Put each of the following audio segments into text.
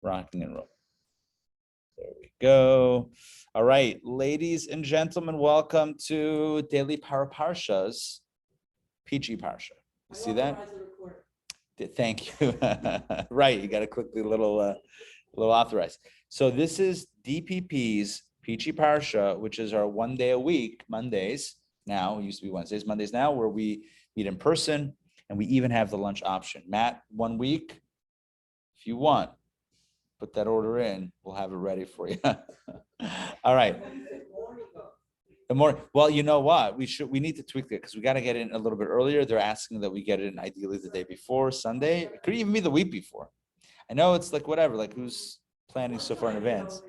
Rocking and roll. There we go. All right, ladies and gentlemen, welcome to Daily Parshas, PG Parsha. You see that? Thank you. Right, you got to click the little authorize. So this is DPP's PG Parsha, which is our 1 day a week, Mondays. Now, it used to be Wednesdays, Mondays now, where we meet in person, and we even have the lunch option. Matt, 1 week, if you want, put that order in. We'll have it ready for you. All right. The more, well, you know what? We need to tweak it because we got to get in a little bit earlier. They're asking that we get it in ideally the day before, Sunday. It could even be the week before. I know it's like whatever, like who's planning so far in advance?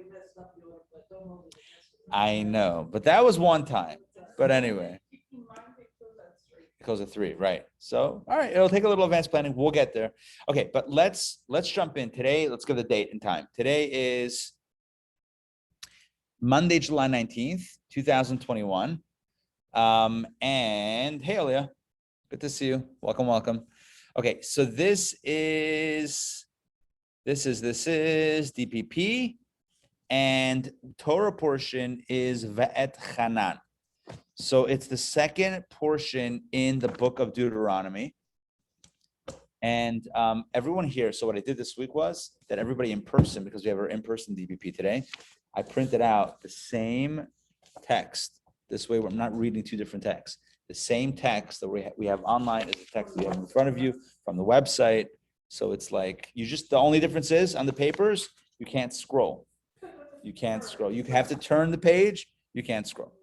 I know, but that was one time. But anyway. It goes at 3, right? So, all right, it'll take a little advanced planning. We'll get there. Okay, but let's jump in today. Let's give the date and time. Today is Monday, July 19th, 2021. And hey, Elia, good to see you. Welcome. Okay, so this is DPP, and Torah portion is Ve'et Hanan. So it's the second portion in the book of Deuteronomy. And everyone here, so what I did this week was that everybody in person, because we have our in-person DPP today, I printed out the same text. This way, we're not reading 2 different texts. The same text that we have online is the text we have in front of you from the website. So it's like, the only difference is on the papers, you can't scroll. You have to turn the page. You can't scroll.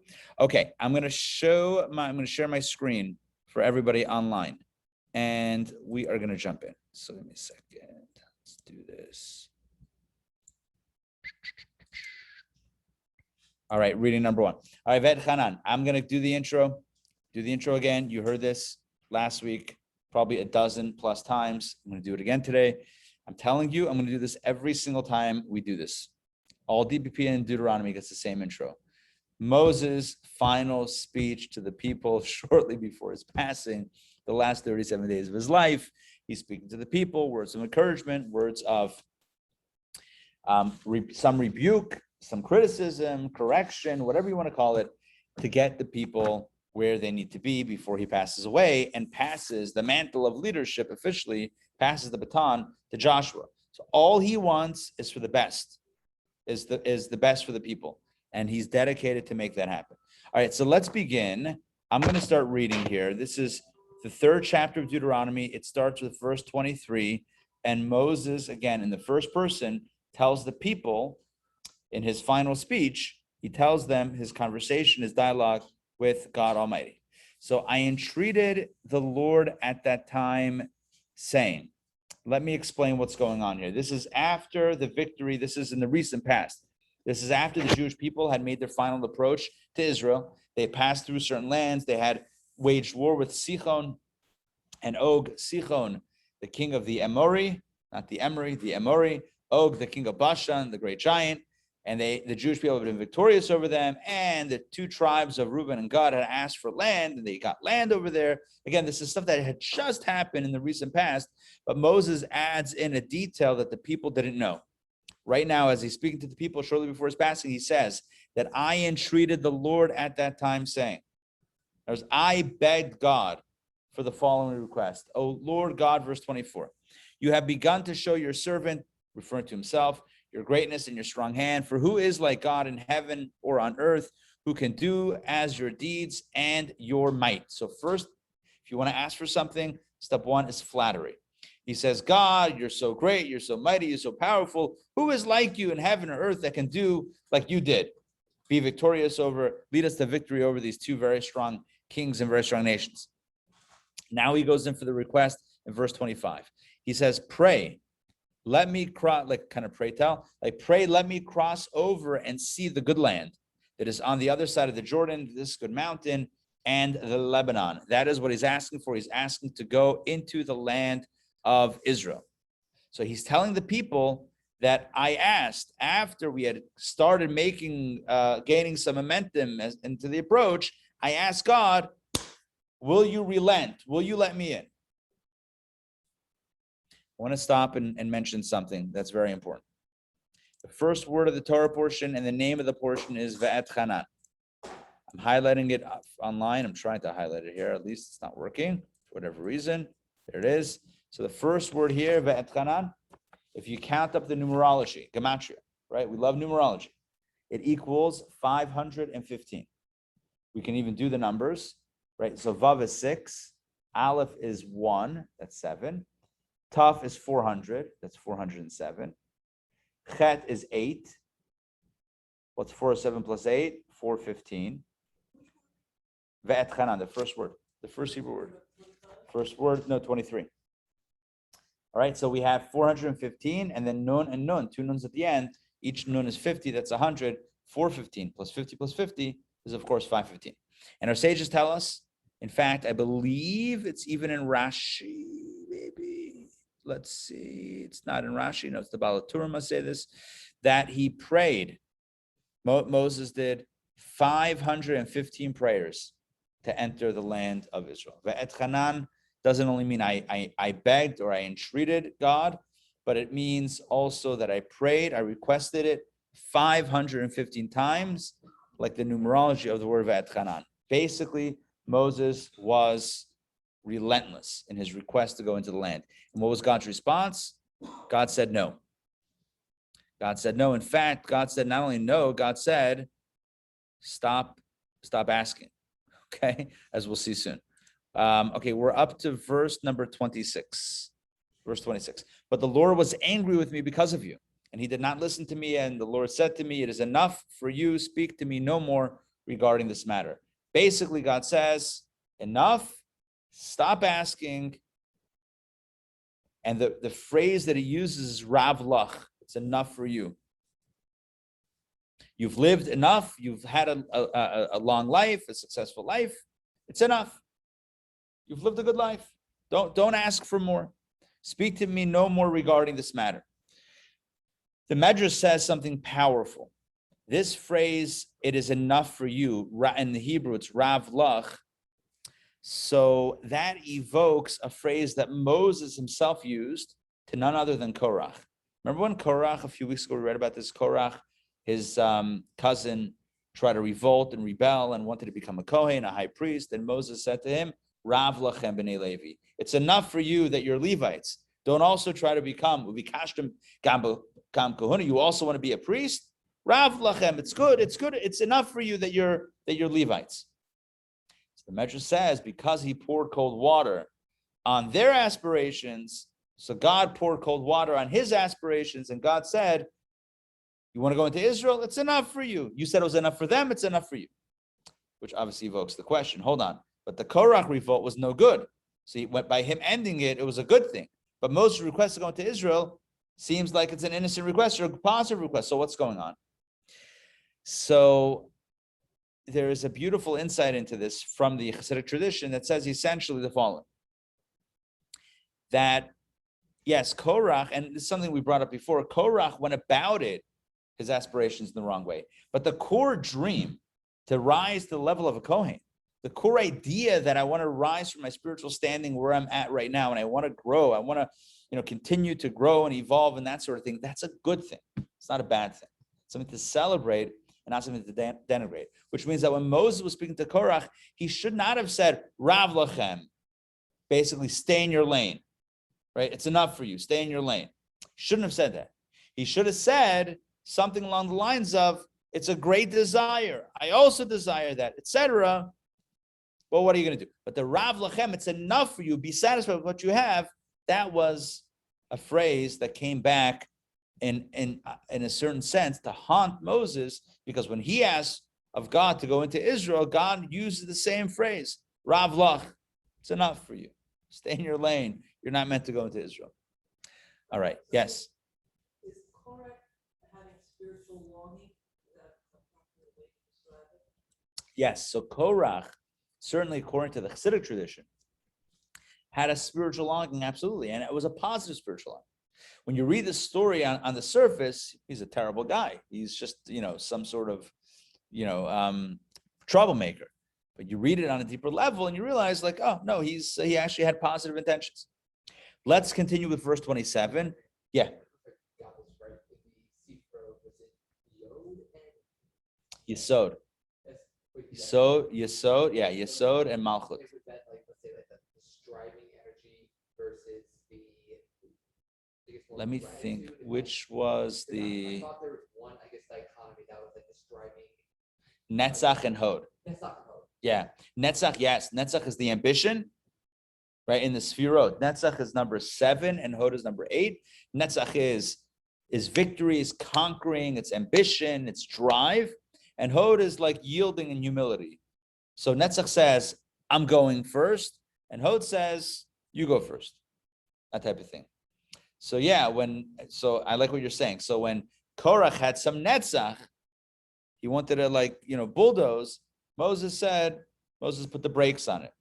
Okay, I'm going to share my screen for everybody online, and we are going to jump in. So give me a second. Let's do this. All right, reading number 1. All right, Vet Hanan, I'm going to do the intro. Do the intro again. You heard this last week, probably a dozen plus times. I'm going to do it again today. I'm telling you, I'm going to do this every single time we do this. All DPP and Deuteronomy gets the same intro. Moses' final speech to the people shortly before his passing, the last 37 days of his life. He's speaking to the people, words of encouragement, words of some rebuke, some criticism, correction, whatever you want to call it, to get the people where they need to be before he passes away and passes the mantle of leadership officially, passes the baton to Joshua. So all he wants is for the best, is the best for the people. And he's dedicated to make that happen. All right, so let's begin. I'm going to start reading here. This is the 3rd chapter of Deuteronomy. It starts with verse 23. And Moses, again, in the first person, tells the people in his final speech, he tells them his conversation, his dialogue with God Almighty. So I entreated the Lord at that time, saying, let me explain what's going on here. This is after the victory. This is in the recent past. This is after the Jewish people had made their final approach to Israel. They passed through certain lands. They had waged war with Sichon and Og. Sichon, the king of the Amori, not the Emory, the Amori. Og, the king of Bashan, the great giant. And the Jewish people had been victorious over them. And the 2 tribes of Reuben and Gad had asked for land, and they got land over there. Again, this is stuff that had just happened in the recent past. But Moses adds in a detail that the people didn't know. Right now, as he's speaking to the people shortly before his passing, he says that I entreated the Lord at that time, saying, I begged God for the following request. O Lord God, verse 24, you have begun to show your servant, referring to himself, your greatness and your strong hand. For who is like God in heaven or on earth, who can do as your deeds and your might? So first, if you want to ask for something, step 1 is flattery. He says, God, you're so great, you're so mighty, you're so powerful. Who is like you in heaven or earth that can do like you did? Be victorious lead us to victory over these 2 very strong kings and very strong nations. Now he goes in for the request in verse 25. He says, pray, let me cross, pray, let me cross over and see the good land that is on the other side of the Jordan, this good mountain, and the Lebanon. That is what he's asking for. He's asking to go into the land of Israel. So he's telling the people that I asked after we had started gaining some momentum into the approach. I asked God, will you relent? Will you let me in? I want to stop and mention something that's very important. The first word of the Torah portion and the name of the portion is Ve'etchanan. I'm highlighting it online. I'm trying to highlight it here. At least it's not working for whatever reason. There it is. So the first word here, Ve'etchanan, if you count up the numerology, gematria, right? We love numerology. It equals 515. We can even do the numbers, right? So Vav is 6, Aleph is 1, that's 7. Taf is 400, that's 407. Chet is 8. What's 407 plus 8? 415. Ve'etchanan, the first word, the first Hebrew word. First word, no, 23. All right, so we have 415 and then nun and nun, 2 nuns at the end. Each nun is 50, that's 100. 415 plus 50 plus 50 is, of course, 515. And our sages tell us, in fact, I believe it's even in Rashi, maybe. Let's see, it's not in Rashi, no, it's the Baal HaTurim must say this, that he prayed, Moses did 515 prayers to enter the land of Israel. Ve'etchanan doesn't only mean I begged or I entreated God, but it means also that I prayed, I requested it 515 times, like the numerology of the word Ve'etchanan. Basically, Moses was relentless in his request to go into the land. And what was God's response? God said no. God said no. In fact, God said not only no, God said, stop asking. Okay, as we'll see soon. Okay, we're up to verse number 26. Verse 26. But the Lord was angry with me because of you, and he did not listen to me. And the Lord said to me, it is enough for you. Speak to me no more regarding this matter. Basically, God says, enough, stop asking. And the phrase that he uses is Rav Lach. It's enough for you. You've lived enough. You've had a long life, a successful life. It's enough. You've lived a good life. Don't ask for more. Speak to me no more regarding this matter. The Medrash says something powerful. This phrase, it is enough for you, in the Hebrew, it's Rav Lach. So that evokes a phrase that Moses himself used to none other than Korach. Remember when Korach, a few weeks ago, we read about this, Korach, his cousin, tried to revolt and rebel and wanted to become a Kohen, a high priest, and Moses said to him, Rav Lachem b'nei Levi. It's enough for you that you're Levites. Don't also try to become, you also want to be a priest? Rav Lachem, it's good, it's enough for you that you're Levites. So the Medrash says, because he poured cold water on their aspirations, so God poured cold water on his aspirations, and God said, you want to go into Israel? It's enough for you. You said it was enough for them, it's enough for you. Which obviously evokes the question, hold on, but the Korach revolt was no good. So by him ending it, it was a good thing. But Moses' request to go into Israel seems like it's an innocent request or a positive request. So what's going on? So there is a beautiful insight into this from the Hasidic tradition that says essentially the following. That, yes, Korach, and this is something we brought up before, Korach went about it, his aspirations in the wrong way. But the core dream to rise to the level of a Kohen, the core idea that I want to rise from my spiritual standing where I'm at right now, and I want to grow, I want to, continue to grow and evolve and that sort of thing, that's a good thing. It's not a bad thing. It's something to celebrate and not something to denigrate, which means that when Moses was speaking to Korach, he should not have said, Rav Lachem, basically stay in your lane, right? It's enough for you, stay in your lane. He shouldn't have said that. He should have said something along the lines of, it's a great desire. I also desire that, etc. Well, what are you going to do? But the Rav Lachem, it's enough for you. Be satisfied with what you have. That was a phrase that came back in a certain sense to haunt Moses, because when he asked of God to go into Israel, God uses the same phrase, Rav Lach. It's enough for you. Stay in your lane. You're not meant to go into Israel. All right. Yes. Is Korach having spiritual longing? Yes. So Korach, certainly according to the Hasidic tradition, had a spiritual longing, absolutely. And it was a positive spiritual longing. When you read the story on the surface, he's a terrible guy. He's just, some sort of, troublemaker. But you read it on a deeper level and you realize like, oh, no, he actually had positive intentions. Let's continue with verse 27. Yeah. God was right in the Sifro Yesod. Yesod, yeah, Yesod and Malchut. Let's say the striving energy versus the biggest one. Let me think, which was I the thought there was one, I guess, dichotomy that was like the striving. Netzach and Hod. That's not code. Yeah, Netzach, yes. Netzach is the ambition, right? In the Sfirot, Netzach is number 7 and Hod is number 8. Netzach is victory, is conquering, it's ambition, it's drive. And Hod is like yielding and humility. So Netzach says, I'm going first. And Hod says, you go first. That type of thing. So yeah, so I like what you're saying. So when Korach had some Netzach, he wanted to bulldoze. Moses put the brakes on it.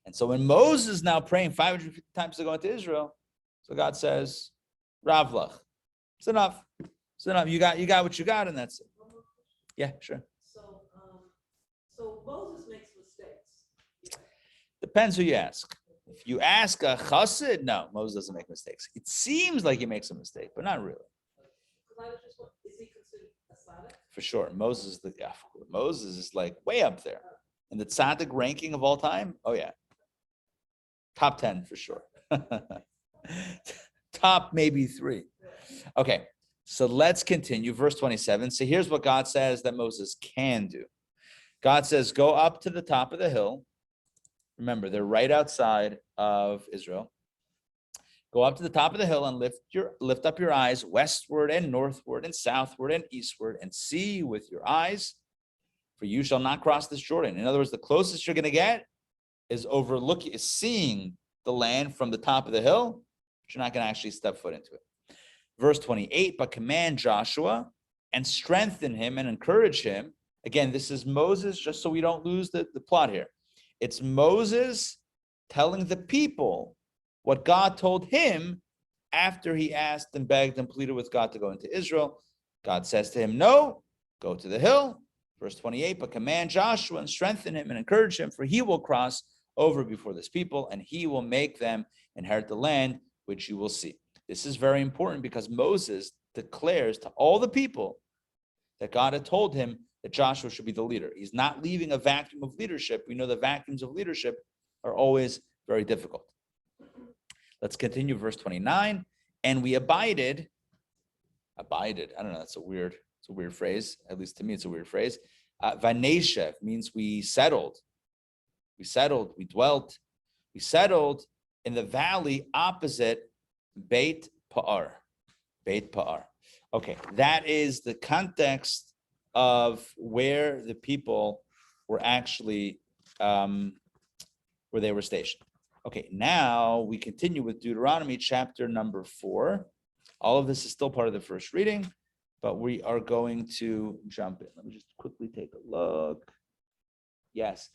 And so when Moses is now praying 550 times to go into Israel, so God says, Ravlach, it's enough. It's enough. You got what you got, and that's it. Yeah, sure. So Moses makes mistakes. Depends who you ask. If you ask a chassid, no, Moses doesn't make mistakes. It seems like he makes a mistake, but not really. Is he considered a tzaddik? For sure. Moses is like way up there. In the tzaddik ranking of all time, oh yeah. Top 10 for sure. Top maybe 3. Okay, so let's continue. Verse 27. So here's what God says that Moses can do. God says, go up to the top of the hill. Remember, they're right outside of Israel. Go up to the top of the hill and lift up your eyes westward and northward and southward and eastward and see with your eyes, for you shall not cross this Jordan. In other words, the closest you're going to get is seeing the land from the top of the hill, but you're not going to actually step foot into it. Verse 28, but command Joshua and strengthen him and encourage him. Again, this is Moses, just so we don't lose the plot here. It's Moses telling the people what God told him after he asked and begged and pleaded with God to go into Israel. God says to him, no, go to the hill. Verse 28, but command Joshua and strengthen him and encourage him, for he will cross over before this people, and he will make them inherit the land which you will see. This is very important because Moses declares to all the people that God had told him that Joshua should be the leader. He's not leaving a vacuum of leadership. We know the vacuums of leadership are always very difficult. Let's continue, verse 29. And we abided. I don't know, it's a weird phrase. At least to me, it's a weird phrase. Vaneshev means we settled. We dwelt. We settled in the valley opposite Beit Pa'ar. Okay, that is the context of where the people were actually, where they were stationed. Okay, now we continue with Deuteronomy chapter number 4. All of this is still part of the first reading, but we are going to jump in. Let me just quickly take a look. Yes,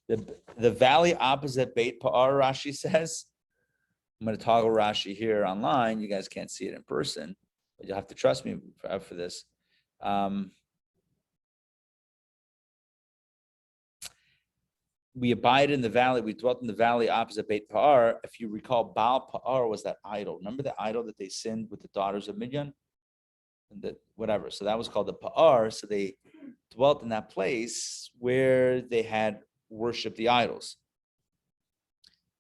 the valley opposite Beit Pa'ar, Rashi says. I'm going to toggle Rashi here online. You guys can't see it in person, but you'll have to trust me for this. We abide in the valley. We dwelt in the valley opposite Beit Pa'ar. If you recall, Baal Pa'ar was that idol. Remember the idol that they sinned with the daughters of Midian? And whatever. So that was called the Pa'ar. So they dwelt in that place where they had worshipped the idols.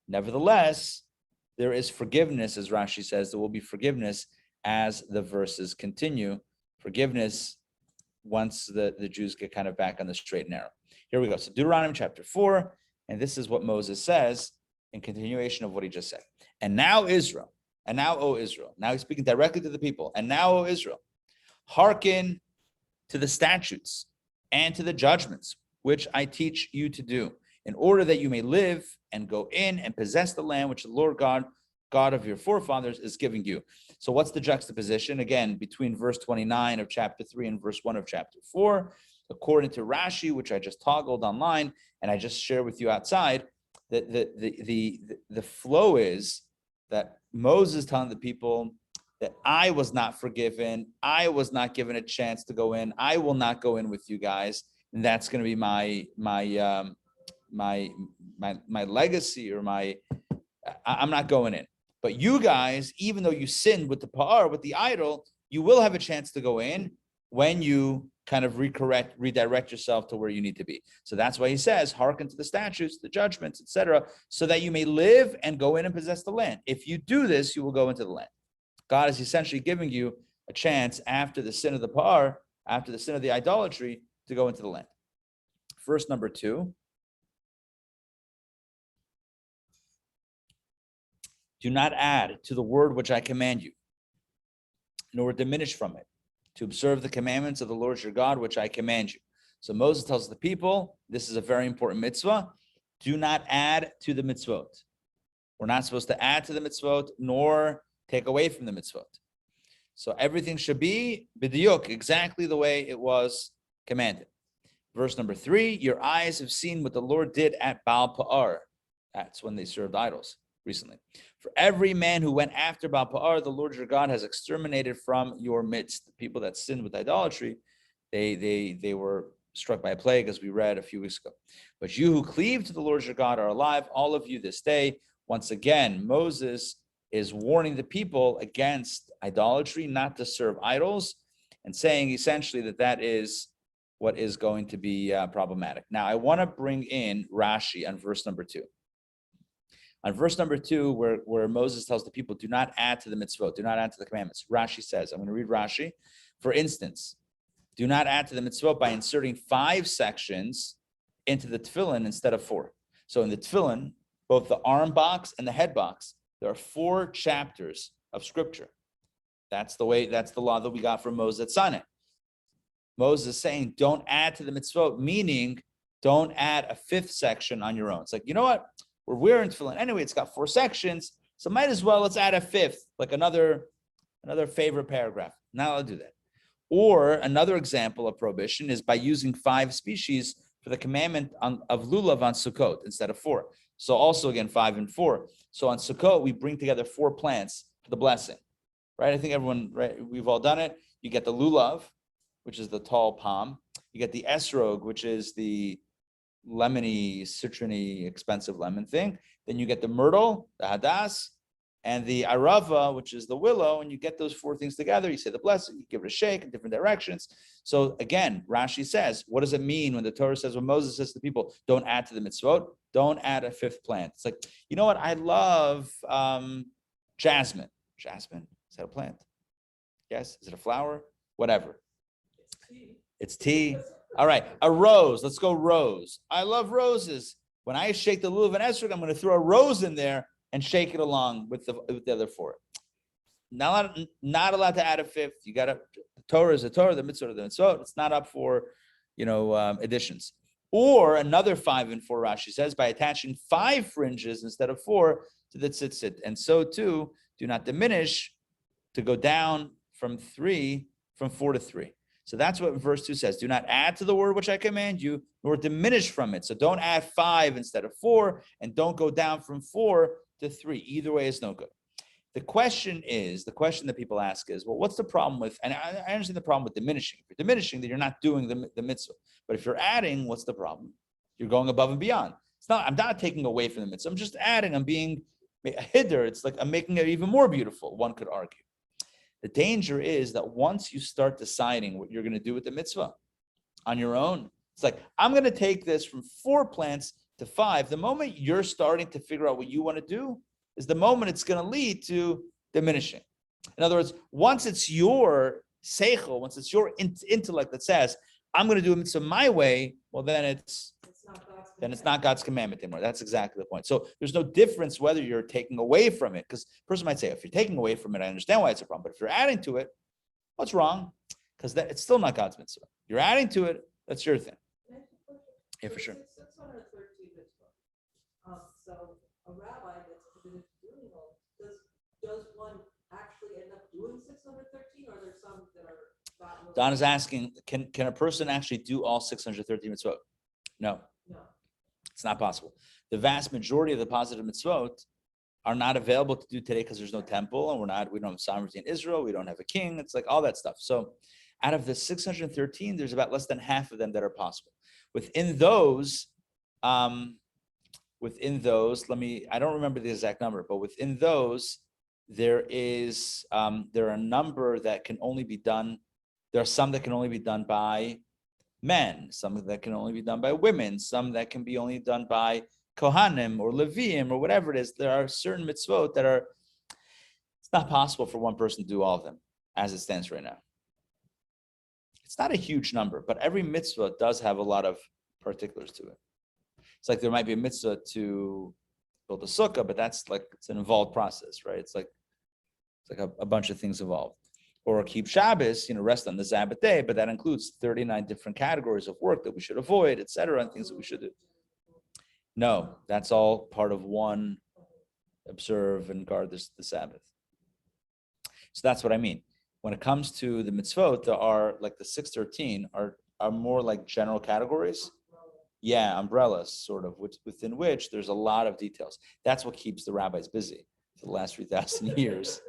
Nevertheless, there is forgiveness, as Rashi says. There will be forgiveness as the verses continue. Forgiveness once the Jews get kind of back on the straight and narrow. Here we go. So Deuteronomy chapter 4, and this is what Moses says in continuation of what he just said. And now Israel, and now, O Israel. Now he's speaking directly to the people. And now, O Israel, hearken to the statutes and to the judgments which I teach you to do, in order that you may live and go in and possess the land which the Lord God of your forefathers is giving you. So what's the juxtaposition? Again, between verse 29 of chapter 3 and verse 1 of chapter 4. According to Rashi, which I just toggled online and I just shared with you outside, the flow is that Moses telling the people that I was not forgiven, I was not given a chance to go in, I will not go in with you guys, and that's going to be my legacy, or I'm not going in. But you guys, even though you sinned with the Pa'ar, with the idol, you will have a chance to go in. when you kind of redirect yourself to where you need to be. So that's why he says, hearken to the statutes, the judgments, etc., so that you may live and go in and possess the land. If you do this, you will go into the land. God is essentially giving you a chance after the sin of the par, after the sin of the idolatry, to go into the land. Verse number 2. Do not add to the word which I command you, nor diminish from it, to observe the commandments of the Lord your God, which I command you. So Moses tells the people, this is a very important mitzvah. Do not add to the mitzvot. We're not supposed to add to the mitzvot, nor take away from the mitzvot. So everything should be b'diyuk, exactly the way it was commanded. Verse number 3, your eyes have seen what the Lord did at Baal Pa'ar. That's when they served idols recently. For every man who went after Baal Pa'ar, the Lord your God has exterminated from your midst. The people that sinned with idolatry, they were struck by a plague, as we read a few weeks ago. But you who cleave to the Lord your God are alive, all of you this day. Once again, Moses is warning the people against idolatry, not to serve idols, and saying essentially that that is what is going to be problematic. Now, I want to bring in Rashi on verse number 2. On verse number 2, where Moses tells the people, do not add to the mitzvot, do not add to the commandments. Rashi says, I'm going to read Rashi. For instance, do not add to the mitzvot by inserting 5 sections into the tefillin instead of 4. So in the tefillin, both the arm box and the head box, there are 4 chapters of scripture. That's the law that we got from Moses at Sinai. Moses is saying, don't add to the mitzvot, meaning don't add a 5th section on your own. It's like, you know what? We're wearing tefillin anyway. It's got 4 sections, so might as well let's add a 5th, like another favorite paragraph. Now I'll do that. Or another example of prohibition is by using 5 species for the commandment of lulav on Sukkot instead of 4. So also again 5 and 4. So on Sukkot we bring together 4 plants for the blessing, right? I think everyone, right? We've all done it. You get the lulav, which is the tall palm. You get the esrog, which is the lemony, citruny, expensive lemon thing. Then you get the myrtle, the hadas, and the arava, which is the willow. And you get those 4 things together. You say the blessing, you give it a shake in different directions. So again, Rashi says, what does it mean when the Torah says, when Moses says to people, don't add to the mitzvot, don't add a 5th plant? It's like, you know what? I love jasmine. Jasmine, is that a plant? Yes. Is it a flower? Whatever. It's tea. All right, a rose. Let's go rose. I love roses. When I shake the lulav and esrog, I'm going to throw a rose in there and shake it along with the other 4. Not allowed to add a 5th. You got to. The Torah is a Torah. The mitzvah is the mitzvah. It's not up for, additions. Or another 5 and 4. Rashi says by attaching 5 fringes instead of 4 to the tzitzit, and so too do not diminish to go down from 4 to 3. So that's what verse 2 says. Do not add to the word which I command you, nor diminish from it. So don't add 5 instead of 4, and don't go down from 4 to 3. Either way is no good. The question that people ask is, well, what's the problem with, and I understand the problem with diminishing. If you're diminishing, then you're not doing the mitzvah. But if you're adding, what's the problem? You're going above and beyond. I'm not taking away from the mitzvah. I'm just adding. I'm being a hiddur. It's like I'm making it even more beautiful, one could argue. The danger is that once you start deciding what you're going to do with the mitzvah on your own, it's like, I'm going to take this from 4 plants to 5. The moment you're starting to figure out what you want to do is the moment it's going to lead to diminishing. In other words, once it's your seichel, once it's your intellect that says, I'm going to do a mitzvah my way, well, then it's not God's commandment anymore. That's exactly the point. So there's no difference whether you're taking away from it, because a person might say, if you're taking away from it, I understand why it's a problem. But if you're adding to it, what's wrong? Because it's still not God's mitzvah. You're adding to it, that's your thing. Yeah, for sure. 613 mitzvah. So a rabbi that's committed to doing all, does one actually end up doing 613, or there's some that are not? Don is asking, can a person actually do all 613 mitzvot? No. No. It's not possible. The vast majority of the positive mitzvot are not available to do today because there's no temple, and we don't have sovereignty in Israel. We don't have a king. It's like all that stuff. So out of the 613, there's about less than half of them that are possible. Within those, I don't remember the exact number, but within those, there are a number that can only be done. There are some that can only be done by men, some that can only be done by women, some that can be only done by Kohanim or Leviim or whatever it is. There are certain mitzvot that are, it's not possible for one person to do all of them as it stands right now. It's not a huge number, but every mitzvah does have a lot of particulars to it. It's like there might be a mitzvah to build a sukkah, but that's like, it's an involved process, right? It's like a bunch of things involved. Or keep Shabbos, rest on the Sabbath day, but that includes 39 different categories of work that we should avoid, etc., and things that we should do. No, that's all part of one, observe and guard the Sabbath. So that's what I mean. When it comes to the mitzvot, there are like the 613 are more like general categories. Yeah, umbrellas, sort of, within which there's a lot of details. That's what keeps the rabbis busy for the last 3,000 years,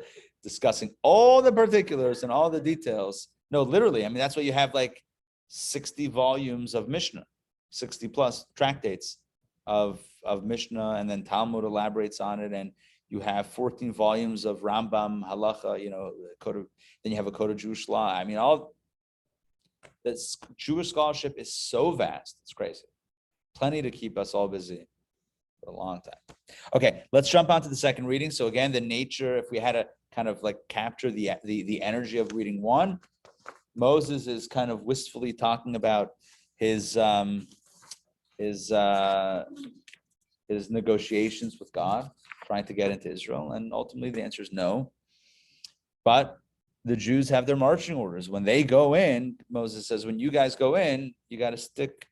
discussing all the particulars and all the details. No, literally, I mean, that's why you have like 60 volumes of Mishnah, 60 plus tractates of Mishnah, and then Talmud elaborates on it, and you have 14 volumes of Rambam, Halacha, then you have a Code of Jewish Law. I mean, all this Jewish scholarship is so vast, it's crazy. Plenty to keep us all busy for a long time. Okay, let's jump on to the second reading. So again, the nature, if we had to kind of like capture the energy of reading one, Moses is kind of wistfully talking about his negotiations with God, trying to get into Israel, and ultimately the answer is no. But the Jews have their marching orders. When they go in, Moses says, when you guys go in, you got to stick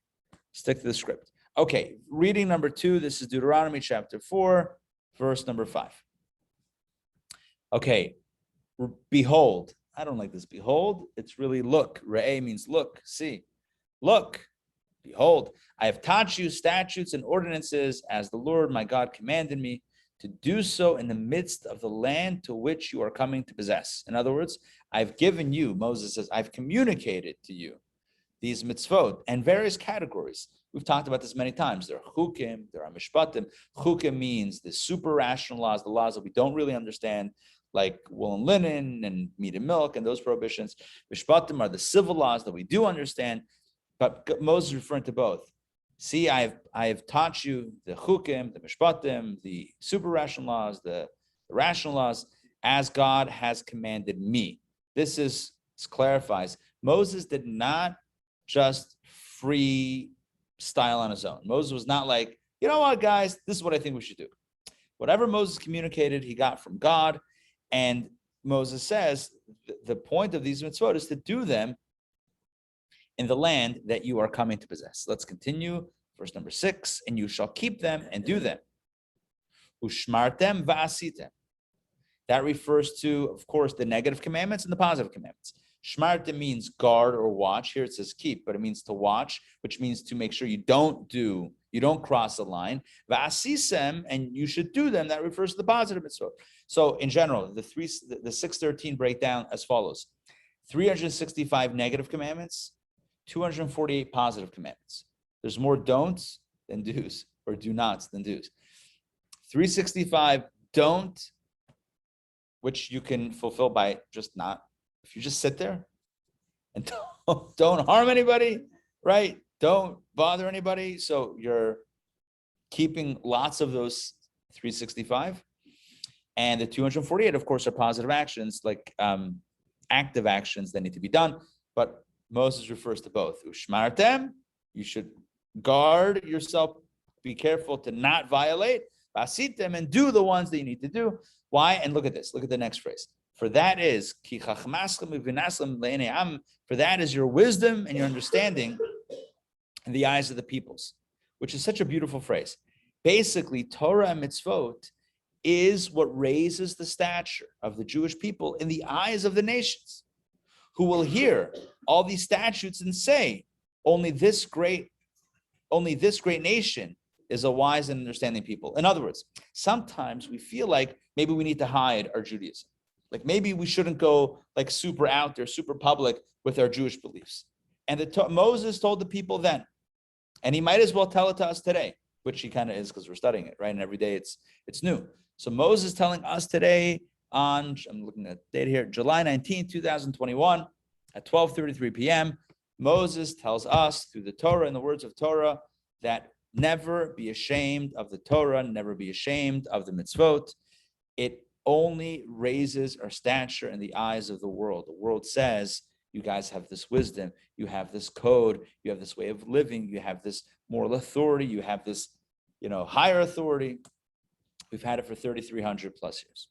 to the script. Okay, reading number 2, this is Deuteronomy chapter 4, verse number 5. Okay, behold, I don't like this behold, it's really look. Re'eh means look, see. Look, behold, I have taught you statutes and ordinances as the Lord my God commanded me to do so in the midst of the land to which you are coming to possess. In other words, I've given you, Moses says, I've communicated to you these mitzvot and various categories. We've talked about this many times. There are chukim, there are mishpatim. Chukim means the super rational laws, the laws that we don't really understand, like wool and linen and meat and milk and those prohibitions. Mishpatim are the civil laws that we do understand, but Moses is referring to both. See, I have taught you the chukim, the mishpatim, the super rational laws, the rational laws, as God has commanded me. This clarifies. Moses did not just freestyle on his own. Moses was not like, you know what, guys, this is what I think we should do. Whatever Moses communicated, he got from God. And Moses says the point of these mitzvot is to do them in the land that you are coming to possess. Let's continue. Verse number 6, and you shall keep them and do them. Ushmartem va'asitem. That refers to, of course, the negative commandments and the positive commandments. Shmartem means guard or watch. Here it says keep, but it means to watch, which means to make sure you don't cross the line. Va'asisem, and you should do them. That refers to the positive mitzvot. So in general, the 613 breakdown as follows: 365 negative commandments, 248 positive commandments. There's more don'ts than do's, or do nots than do's. 365 don't, which you can fulfill by just not. If you just sit there and don't harm anybody, right? Don't bother anybody. So you're keeping lots of those 365. And the 248, of course, are positive actions, like active actions that need to be done. But Moses refers to both. Ushmartem, you should guard yourself, be careful to not violate. Vasitem, and do the ones that you need to do. Why? And look at this. Look at the next phrase. For that is your wisdom and your understanding in the eyes of the peoples, which is such a beautiful phrase. Basically, Torah and mitzvot is what raises the stature of the Jewish people in the eyes of the nations, who will hear all these statutes and say, only this great nation is a wise and understanding people. In other words, sometimes we feel like maybe we need to hide our Judaism. Like maybe we shouldn't go like super out there, super public with our Jewish beliefs. And Moses told the people then, and he might as well tell it to us today, which he kind of is because we're studying it, right? And every day it's new. So Moses telling us today on, I'm looking at the date here, July 19, 2021, At 12:33 p.m., Moses tells us through the Torah, in the words of Torah, that never be ashamed of the Torah, never be ashamed of the mitzvot. It only raises our stature in the eyes of the world. The world says, you guys have this wisdom, you have this code, you have this way of living, you have this moral authority, you have this, higher authority. We've had it for 3,300 plus years.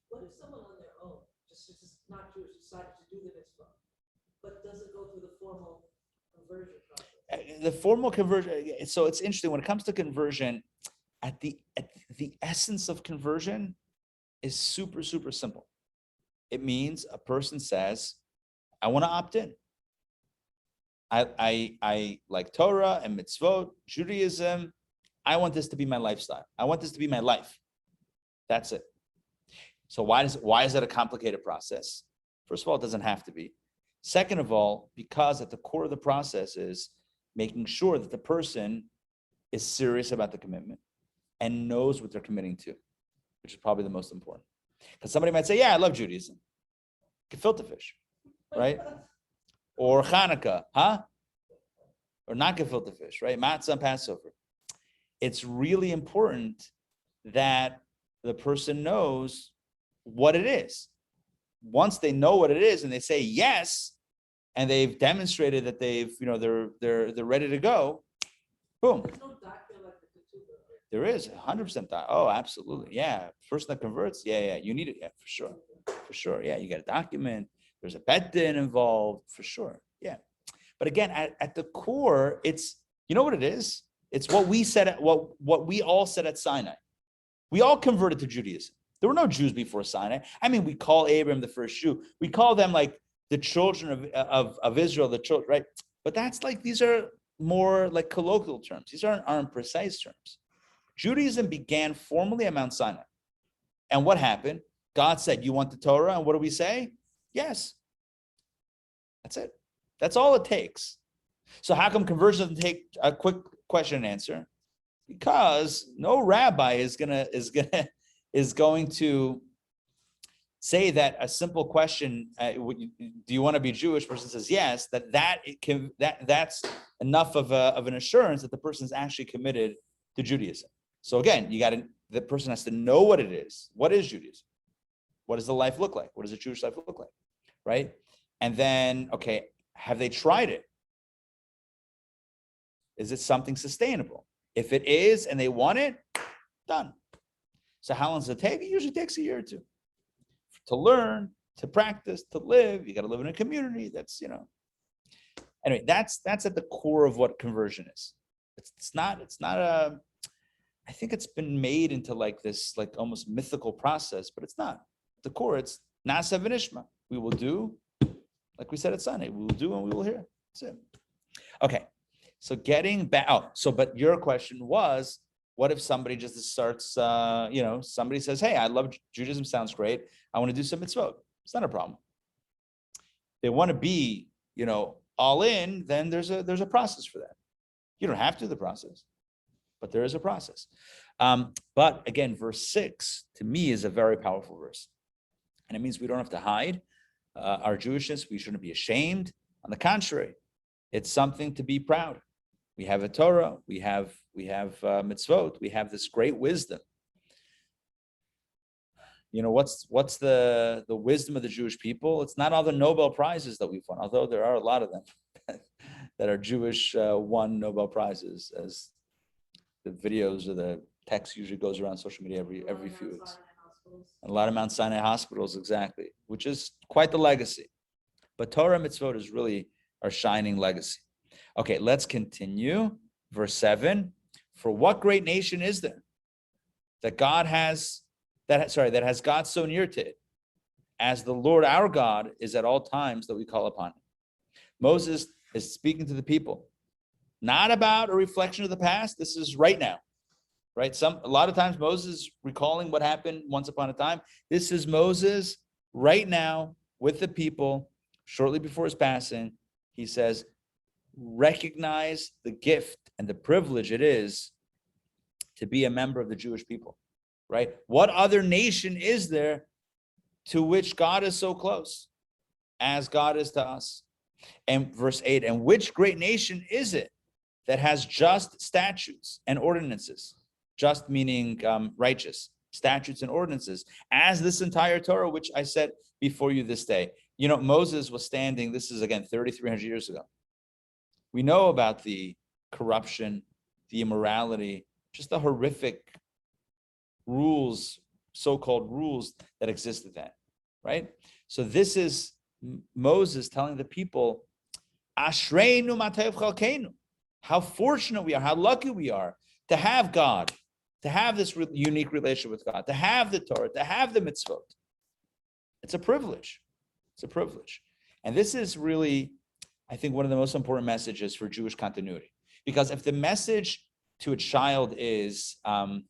What if someone on their own, just not Jewish, decided to do the mitzvah, but doesn't go through the formal conversion process? The formal conversion, so it's interesting when it comes to conversion, at the essence of conversion is super, super simple. It means a person says, I want to opt in. I like Torah and mitzvot, Judaism. I want this to be my lifestyle. I want this to be my life. That's it. So why is it a complicated process? First of all, it doesn't have to be. Second of all, because at the core of the process is making sure that the person is serious about the commitment and knows what they're committing to, which is probably the most important. Because somebody might say, yeah, I love Judaism. Gefilte fish, right? Or Hanukkah, huh? Or not gefilte fish, right? Matzah and Passover. It's really important that the person knows what it is. Once they know what it is and they say yes, and they've demonstrated that they're ready to go, boom. There's no document like the ketubah, right? There is 100%. Oh, absolutely. Yeah. Person that converts. Yeah. You need it. Yeah, for sure. For sure. Yeah. You got a document. There's a bet din involved for sure. Yeah. But again, at the core, it's, you know what it is? It's what we said at what we all said at Sinai. We all converted to Judaism. There were no Jews before Sinai. I mean, we call Abraham the first Jew. We call them like the children of Israel, the children, right? But that's like, these are more like colloquial terms. These aren't precise terms. Judaism began formally at Mount Sinai. And what happened? God said, you want the Torah? And what do we say? Yes. That's it. That's all it takes. So how come conversion doesn't take a quick question and answer? Because no rabbi is going to say that a simple question, do you want to be Jewish? Person says yes. That's enough of an assurance that the person is actually committed to Judaism. So again, the person has to know what it is. What is Judaism? What does the life look like? What does a Jewish life look like? Right? And then, okay, have they tried it? Is it something sustainable? If it is and they want it, done. So how long does it take? It usually takes a year or two to learn, to practice, to live. You got to live in a community. That's, anyway, that's at the core of what conversion is. It's not a, I think it's been made into like this, like almost mythical process, but it's not. At the core, it's nasa v'nishma. We will do, like we said at Sunday, we will do and we will hear. That's it. Okay. So getting back, but your question was, what if somebody just starts, somebody says, hey, I love Judaism, sounds great. I want to do some mitzvot. It's not a problem. They want to be, all in, then there's a process for that. You don't have to do the process, but there is a process. But again, verse 6 to me is a very powerful verse. And it means we don't have to hide our Jewishness. We shouldn't be ashamed. On the contrary, it's something to be proud. We have a Torah, we have mitzvot, we have this great wisdom. What's the wisdom of the Jewish people? It's not all the Nobel Prizes that we've won, although there are a lot of them that are Jewish won Nobel Prizes, as the videos or the text usually goes around social media every few weeks. And a lot of Mount Sinai hospitals, exactly, which is quite the legacy. But Torah and mitzvot is really our shining legacy. Okay, let's continue. Verse 7. For what great nation is there that has God so near to it, as the Lord our God is at all times that we call upon him. Moses is speaking to the people, not about a reflection of the past. This is right now, right? A lot of times Moses is recalling what happened once upon a time. This is Moses right now with the people shortly before his passing. He says, recognize the gift and the privilege it is to be a member of the Jewish people, right? What other nation is there to which God is so close? as God is to us. And verse 8, and which great nation is it that has just statutes and ordinances? Just meaning righteous, statutes and ordinances, as this entire Torah, which I said before you this day. You know, Moses was standing, this is again 3,300 years ago. We know about the corruption, the immorality, just the horrific rules, so-called rules that existed then, right? So this is Moses telling the people, Ashreinu matev chalkeinu. How fortunate we are, how lucky we are to have God, to have this unique relationship with God, to have the Torah, to have the mitzvot. It's a privilege. It's a privilege. And this is really, I think, one of the most important messages for Jewish continuity. Because if the message to a child is, to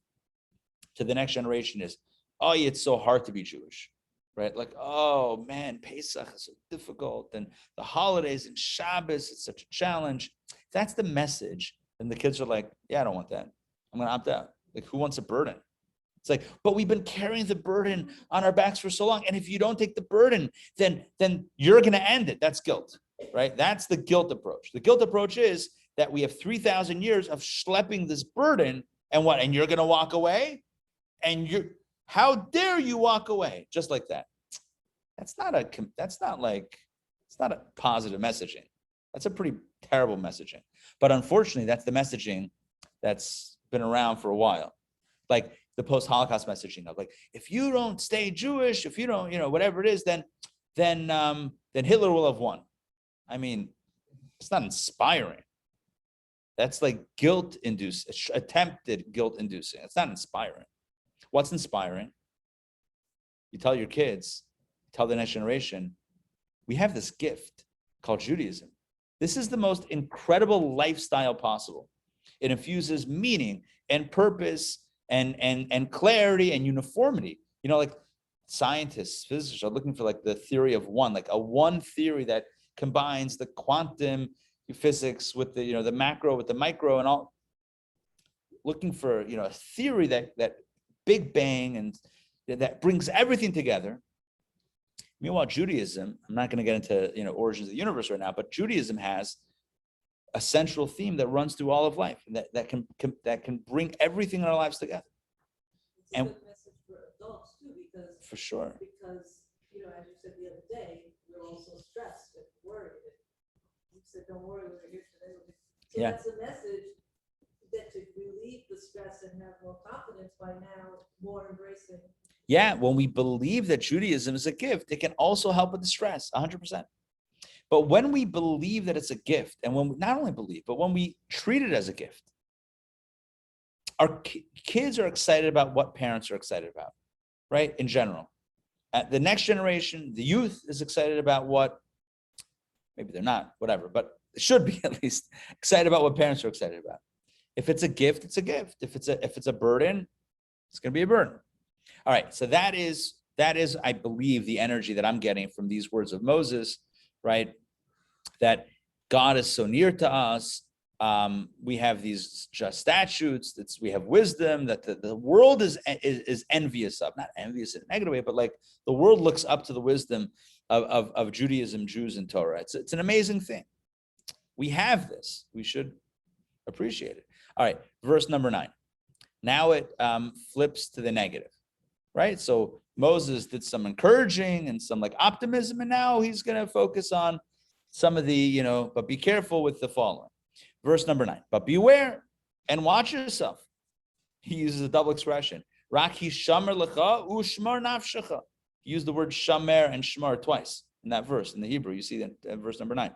the next generation is, oh, it's so hard to be Jewish, right? Like, oh man, Pesach is so difficult, and the holidays and Shabbos, it's such a challenge. If that's the message, then the kids are like, yeah, I don't want that. I'm gonna opt out. Like, who wants a burden? It's like, but we've been carrying the burden on our backs for so long. And if you don't take the burden, then you're gonna end it. That's guilt, right? That's the guilt approach. The guilt approach is that we have 3,000 years of schlepping this burden, and what? And you're gonna walk away? And how dare you walk away? Just like that. It's not a positive messaging. That's a pretty terrible messaging. But unfortunately, that's the messaging that's been around for a while. Like the post-Holocaust messaging of like, if you don't stay Jewish, if you don't, whatever it is, then Hitler will have won. I mean, it's not inspiring. That's like attempted guilt-inducing. It's not inspiring. What's inspiring? You tell your kids, tell the next generation, we have this gift called Judaism. This is the most incredible lifestyle possible. It infuses meaning and purpose and clarity and uniformity. Like scientists, physicists are looking for like the theory of one, like a one theory that combines the quantum physics with the macro with the micro and all, looking for a theory that Big Bang and that brings everything together. Meanwhile, Judaism, I'm not going to get into origins of the universe right now, but Judaism has a central theme that runs through all of life, and that can bring everything in our lives together. It's a good message for adults too, because for sure, because as you said the other day, we're also stressed and worried. You said, "Don't worry, we're here today." So yeah, that's a message that to relieve the stress and have more confidence by now, more embracing. Yeah, when we believe that Judaism is a gift, it can also help with the stress, 100%. But when we believe that it's a gift, and when we not only believe, but when we treat it as a gift, our kids are excited about what parents are excited about, right? In general. The next generation, the youth is excited about what, maybe they're not, whatever, but it should be at least excited about what parents are excited about. If it's a gift, it's a gift. If it's a burden, it's going to be a burden. All right, so that is, I believe, the energy that I'm getting from these words of Moses, right? That God is so near to us. We have these just statutes. We have wisdom that the world is envious of. Not envious in a negative way, but like the world looks up to the wisdom of Judaism, Jews, and Torah. It's an amazing thing. We have this. We should appreciate it. All right, verse number 9. Now it flips to the negative, right? So Moses did some encouraging and some like optimism, and now he's going to focus on some of the, but be careful with the following. Verse number 9, but beware and watch yourself. He uses a double expression. Raki shamer lecha ushmar nafshecha. He used the word shamer and shmar twice in that verse in the Hebrew. You see that in verse number 9.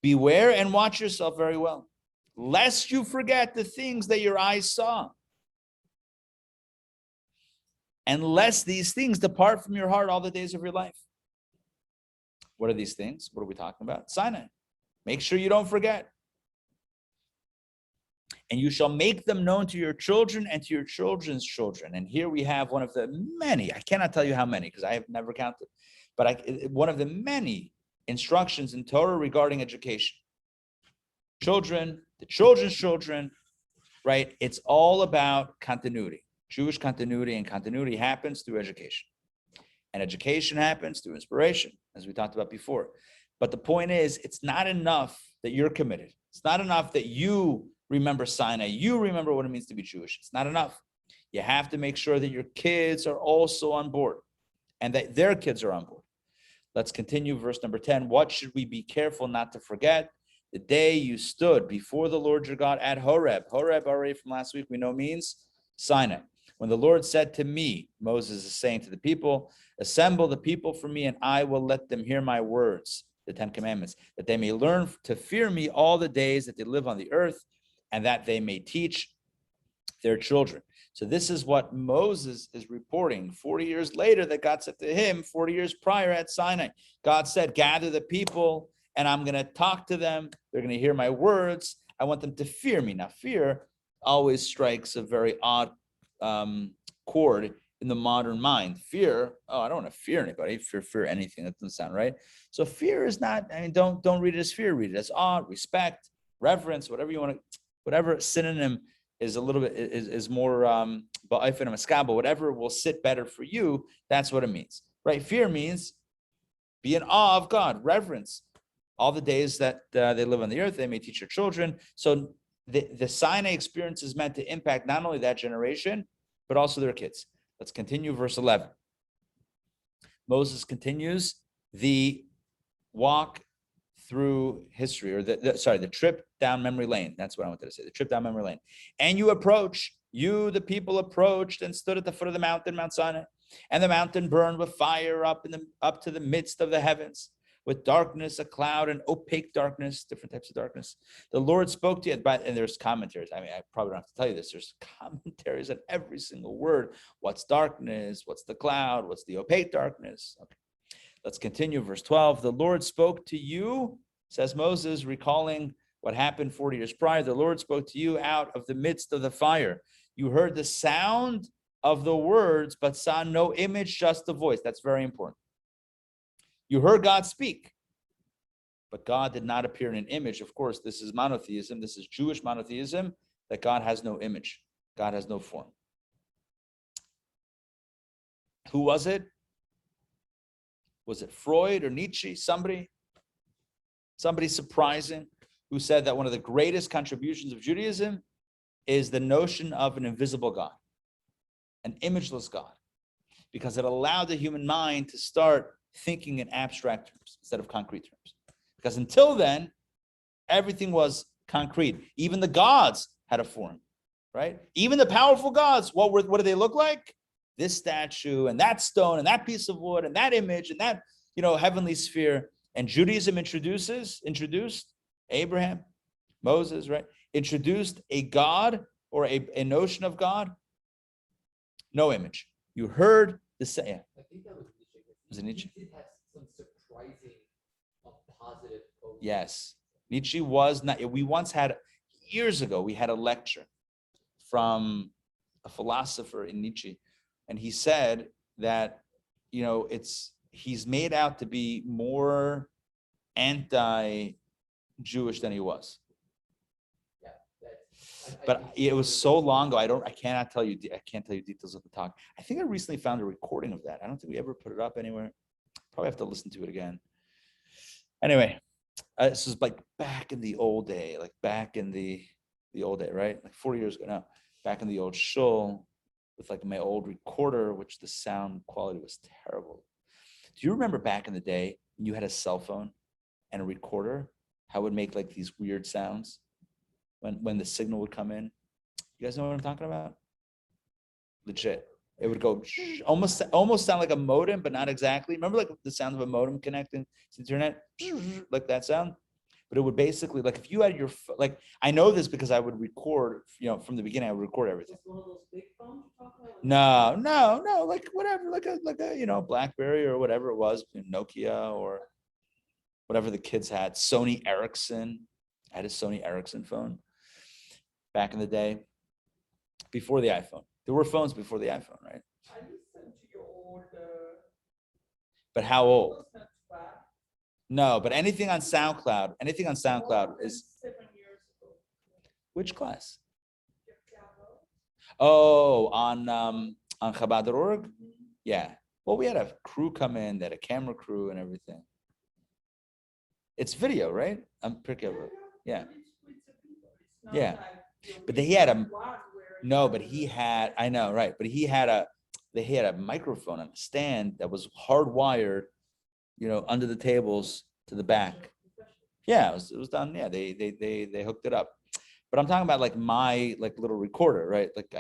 Beware and watch yourself very well, lest you forget the things that your eyes saw, and lest these things depart from your heart all the days of your life. What are these things? What are we talking about? Sinai. Make sure you don't forget. And you shall make them known to your children and to your children's children. And here we have one of the many, I cannot tell you how many because I have never counted, but one of the many instructions in Torah regarding education. Children, the children's children, right? It's all about continuity. Jewish continuity, and continuity happens through education. And education happens through inspiration, as we talked about before. But the point is, it's not enough that you're committed. It's not enough that you remember Sinai. You remember what it means to be Jewish. It's not enough. You have to make sure that your kids are also on board and that their kids are on board. Let's continue verse number 10. What should we be careful not to forget? The day you stood before the Lord your God at Horeb. Horeb, already from last week, we know means Sinai. When the Lord said to me, Moses is saying to the people, assemble the people for me, and I will let them hear my words, the 10 commandments, that they may learn to fear me all the days that they live on the earth, and that they may teach their children. So this is what Moses is reporting 40 years later that God said to him 40 years prior at Sinai. God said, gather the people and I'm going to talk to them. They're going to hear my words. I want them to fear me. Now, fear always strikes a very odd chord in the modern mind. Fear, oh, I don't want to fear anybody. Fear anything. That doesn't sound right. So fear is not, I mean, don't read it as fear. Read it as awe, respect, reverence, whatever you want to, whatever synonym is a little bit, is more, whatever will sit better for you, that's what it means, right? Fear means be in awe of God, reverence. All the days that they live on the earth, they may teach your children. So the Sinai experience is meant to impact not only that generation, but also their kids. Let's continue verse 11. Moses continues the walk through history, or the trip down memory lane. That's what I wanted to say, the trip down memory lane. And the people approached and stood at the foot of the mountain, Mount Sinai, and the mountain burned with fire up to the midst of the heavens, with darkness, a cloud, and opaque darkness, different types of darkness. The Lord spoke to you, and there's commentaries. I mean, I probably don't have to tell you this. There's commentaries on every single word. What's darkness? What's the cloud? What's the opaque darkness? Okay. Let's continue. Verse 12. The Lord spoke to you, says Moses, recalling what happened 40 years prior. The Lord spoke to you out of the midst of the fire. You heard the sound of the words, but saw no image, just the voice. That's very important. You heard God speak, but God did not appear in an image. Of course, this is monotheism. This is Jewish monotheism, that God has no image. God has no form. Who was it? Was it Freud or Nietzsche? Somebody surprising, who said that one of the greatest contributions of Judaism is the notion of an invisible God, an imageless God, because it allowed the human mind to start thinking in abstract terms instead of concrete terms. Because until then, everything was concrete. Even the gods had a form, right? Even the powerful gods, what did they look like? This statue and that stone and that piece of wood and that image and that, heavenly sphere. And Judaism introduced Abraham, Moses, right? Introduced a God or a notion of God. No image. You heard the say. Yeah. I think that was Nietzsche. Was it Nietzsche? He did have some surprising positive quotes. Yes. Nietzsche was not. We once had, years ago, we had a lecture from a philosopher in Nietzsche, and he said that, he's made out to be more anti-Jewish than he was. But it was so long ago. I can't tell you details of the talk. I think I recently found a recording of that. I don't think we ever put it up anywhere. Probably have to listen to it again. Anyway, this is like back in the old day, right? Like 40 years ago now, back in the old shul with like my old recorder, which the sound quality was terrible. Do you remember back in the day when you had a cell phone and a recorder, how it would make like these weird sounds when the signal would come in? You guys know what I'm talking about? Legit. It would go almost sound like a modem, but not exactly. Remember like the sound of a modem connecting to the internet? Like that sound? But it would basically, like if you had I know this because I would record, from the beginning, I would record everything. One of those big phones you're talking about? No, like whatever, like a BlackBerry or whatever it was, Nokia or whatever the kids had. Sony Ericsson. I had a Sony Ericsson phone back in the day, before the iPhone. There were phones before the iPhone, right? I listened to your old. But how old? That's bad. No, but anything on SoundCloud is 7 years ago. which class? Yeah, well, Oh, on Chabad.org. Yeah. Well, we had a crew come in, that a camera crew and everything. It's video, right? I'm pretty over. Yeah. Yeah. But he had a no, but he had, I know, right? But he had a microphone on a stand that was hardwired, under the tables to the back. Yeah, it was done. Yeah, they hooked it up. But I'm talking about like my little recorder, right? Like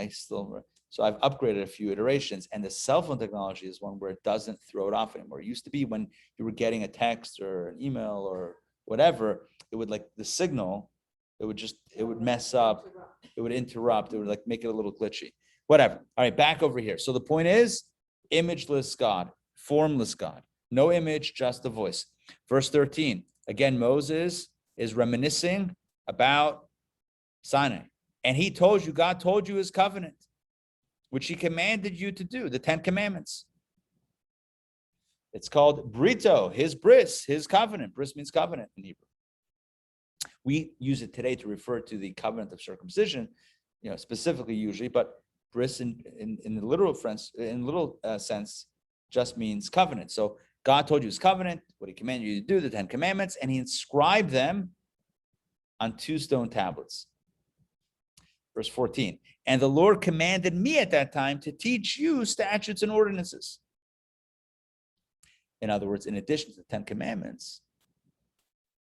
so I've upgraded a few iterations, and the cell phone technology is one where it doesn't throw it off anymore. It used to be when you were getting a text or an email or whatever, it would the signal, it would mess up, it would interrupt, it would make it a little glitchy. Whatever. All right, back over here. So the point is, imageless God, formless God, no image, just the voice. Verse 13. Again, Moses is reminiscing about Sinai. And God told you his covenant, which he commanded you to do, the 10 commandments. It's called Brito, his bris, his covenant. Bris means covenant in Hebrew. We use it today to refer to the covenant of circumcision, specifically usually, but bris in the literal sense just means covenant. So God told you his covenant, what he commanded you to do, the 10 commandments, and he inscribed them on 2 stone tablets. Verse 14, and the Lord commanded me at that time to teach you statutes and ordinances. In other words, in addition to the 10 commandments,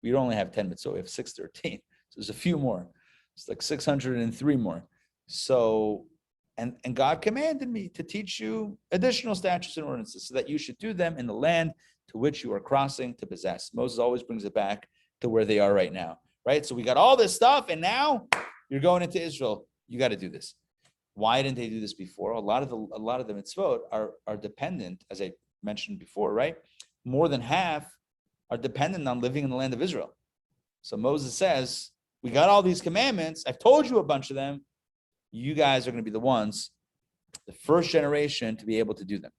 we don't only have 10 mitzvot, we have 613. So there's a few more. It's like 603 more. So, and God commanded me to teach you additional statutes and ordinances so that you should do them in the land to which you are crossing to possess. Moses always brings it back to where they are right now, right? So we got all this stuff, and now you're going into Israel. You got to do this. Why didn't they do this before? A lot of the mitzvot are dependent, as I mentioned before, right? More than half are dependent on living in the land of Israel. So Moses says, we got all these commandments. I've told you a bunch of them. You guys are going to be the ones, the first generation, to be able to do them.